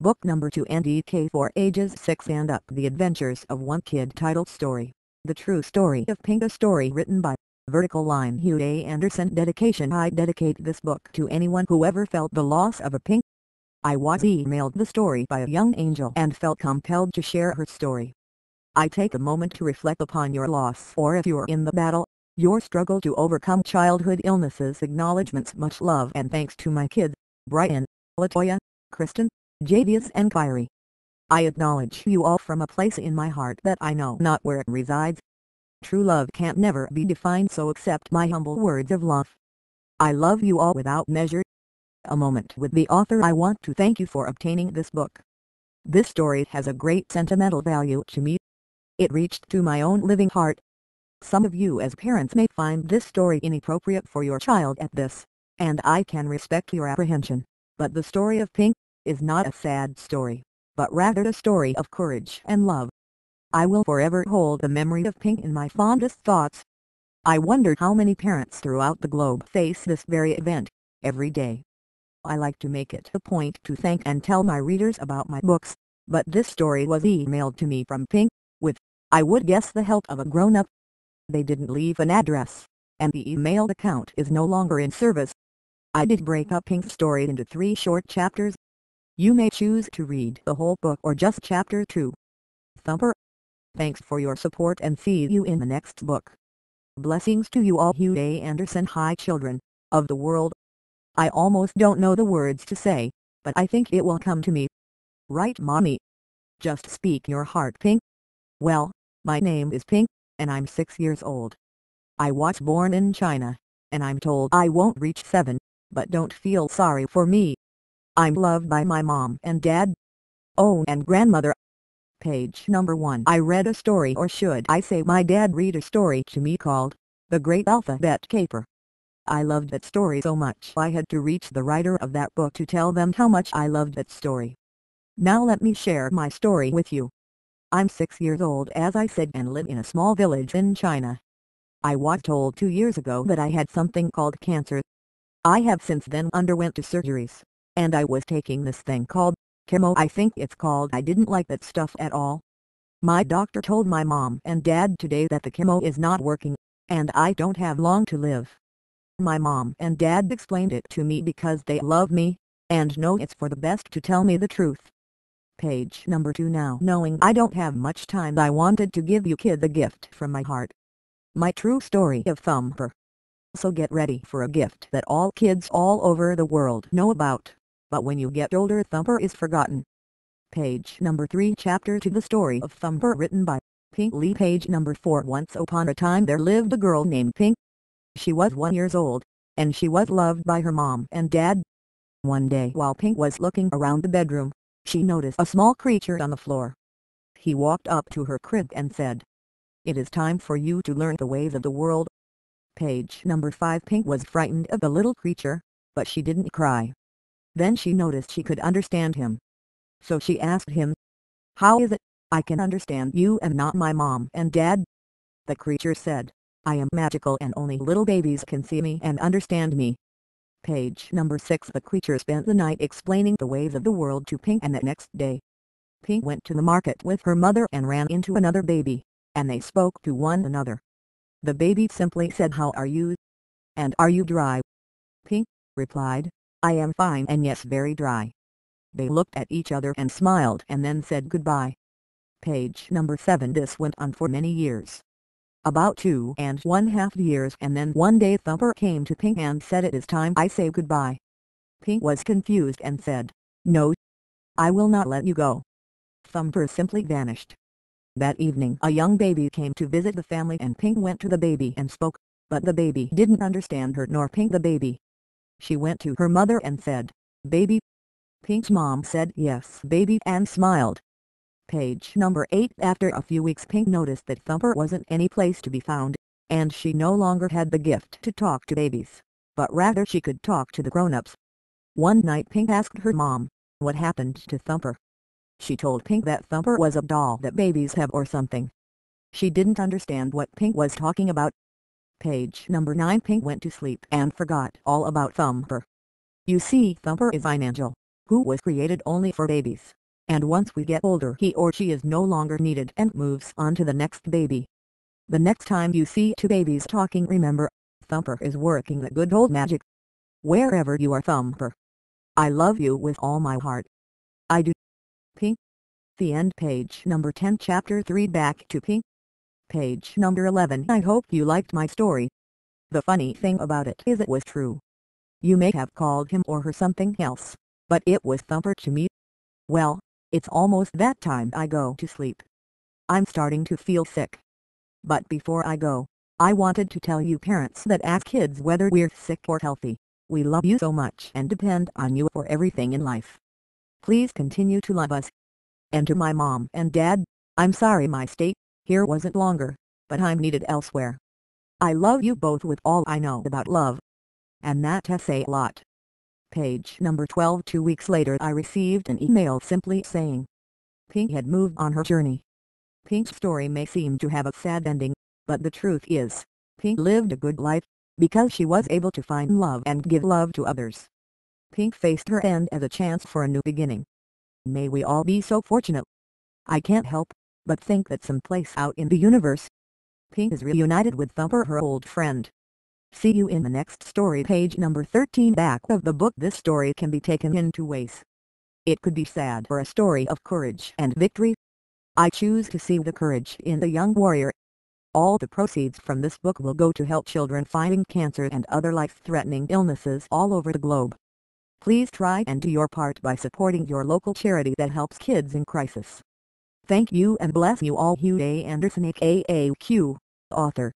Book number 2 NDK for ages 6 and up. The Adventures of One Kid. Title story. The True Story of Pink. A story written by Vertical Line Hugh A. Anderson. Dedication. I dedicate this book to anyone who ever felt the loss of a Pink. I was emailed the story by a young angel and felt compelled to share her story. I take a moment to reflect upon your loss, or if you're in the battle, your struggle to overcome childhood illnesses. Acknowledgements. Much love and thanks to my kids, Brian, Latoya, Kristen, Javius and Kyrie. I acknowledge you all from a place in my heart that I know not where it resides. True love can't never be defined, so accept my humble words of love. I love you all without measure. A moment with the author. I want to thank you for obtaining this book. This story has a great sentimental value to me. It reached to my own living heart. Some of you as parents may find this story inappropriate for your child at this, and I can respect your apprehension, but the story of Pink is not a sad story, but rather a story of courage and love. I will forever hold the memory of Pink in my fondest thoughts. I wonder how many parents throughout the globe face this very event every day. I like to make it a point to thank and tell my readers about my books, but this story was emailed to me from Pink, with, I would guess, the help of a grown-up. They didn't leave an address, and the emailed account is no longer in service. I did break up Pink's story into 3 short chapters. You may choose to read the whole book or just chapter 2. Thumper. Thanks for your support and see you in the next book. Blessings to you all. Hugh A. Anderson. Hi children of the world. I almost don't know the words to say, but I think it will come to me. Right, Mommy? Just speak your heart, Pink. Well, my name is Pink, and I'm 6 years old. I was born in China, and I'm told I won't reach 7, but don't feel sorry for me. I'm loved by my mom and dad. Oh, and grandmother. Page number 1. I read a story, or should I say my dad read a story to me called The Great Alphabet Caper. I loved that story so much I had to reach the writer of that book to tell them how much I loved that story. Now let me share my story with you. I'm 6 years old, as I said, and live in a small village in China. I was told 2 years ago that I had something called cancer. I have since then underwent 2 surgeries, and I was taking this thing called chemo, I think it's called. I didn't like that stuff at all. My doctor told my mom and dad today that the chemo is not working, and I don't have long to live. My mom and dad explained it to me because they love me, and know it's for the best to tell me the truth. Page number 2. Now, knowing I don't have much time, I wanted to give you kids a gift from my heart. My true story of Thumper. So get ready for a gift that all kids all over the world know about, but when you get older Thumper is forgotten. Page number 3. Chapter 2. The Story of Thumper, written by Pink Lee. Page number 4. Once upon a time there lived a girl named Pink. She was 1 year old, and she was loved by her mom and dad. One day while Pink was looking around the bedroom, she noticed a small creature on the floor. He walked up to her crib and said, "It is time for you to learn the ways of the world." Page number 5. Pink was frightened of the little creature, but she didn't cry. Then she noticed she could understand him. So she asked him, "How is it I can understand you and not my mom and dad?" The creature said, "I am magical and only little babies can see me and understand me." Page number 6. The creature spent the night explaining the ways of the world to Pink, and the next day, Pink went to the market with her mother and ran into another baby, and they spoke to one another. The baby simply said, "How are you? And are you dry?" Pink replied, "I am fine, and yes, very dry." They looked at each other and smiled and then said goodbye. Page number 7. This went on for many years. About 2.5 years, and then one day Thumper came to Pink and said, "It is time I say goodbye." Pink was confused and said, "No, I will not let you go." Thumper simply vanished. That evening a young baby came to visit the family, and Pink went to the baby and spoke, but the baby didn't understand her nor Pink the baby. She went to her mother and said, "Baby?" Pink's mom said, "Yes, baby," and smiled. Page number 8. After a few weeks Pink noticed that Thumper wasn't any place to be found, and she no longer had the gift to talk to babies, but rather she could talk to the grown-ups. One night Pink asked her mom what happened to Thumper. She told Pink that Thumper was a doll that babies have or something. She didn't understand what Pink was talking about. Page number 9. Pink went to sleep and forgot all about Thumper. You see, Thumper is an angel, who was created only for babies, and once we get older he or she is no longer needed and moves on to the next baby. The next time you see two babies talking, remember, Thumper is working the good old magic. Wherever you are, Thumper, I love you with all my heart. I do. Pink. The end. Page number 10, chapter 3. Back to Pink. Page number 11. I hope you liked my story. The funny thing about it is it was true. You may have called him or her something else, but it was Thumper to me. Well, it's almost that time I go to sleep. I'm starting to feel sick. But before I go, I wanted to tell you parents that ask kids whether we're sick or healthy, we love you so much and depend on you for everything in life. Please continue to love us. And to my mom and dad, I'm sorry my stay here wasn't longer, but I'm needed elsewhere. I love you both with all I know about love. And that has a lot. Page number 12. 2 weeks later I received an email simply saying Pink had moved on her journey. Pink's story may seem to have a sad ending, but the truth is, Pink lived a good life, because she was able to find love and give love to others. Pink faced her end as a chance for a new beginning. May we all be so fortunate. I can't help but think that someplace out in the universe, Pink is reunited with Thumper, her old friend. See you in the next story. Page number 13. Back of the book. This story can be taken in two ways. It could be sad or a story of courage and victory. I choose to see the courage in the young warrior. All the proceeds from this book will go to help children fighting cancer and other life-threatening illnesses all over the globe. Please try and do your part by supporting your local charity that helps kids in crisis. Thank you and bless you all. Hugh A. Anderson, aka Q, author.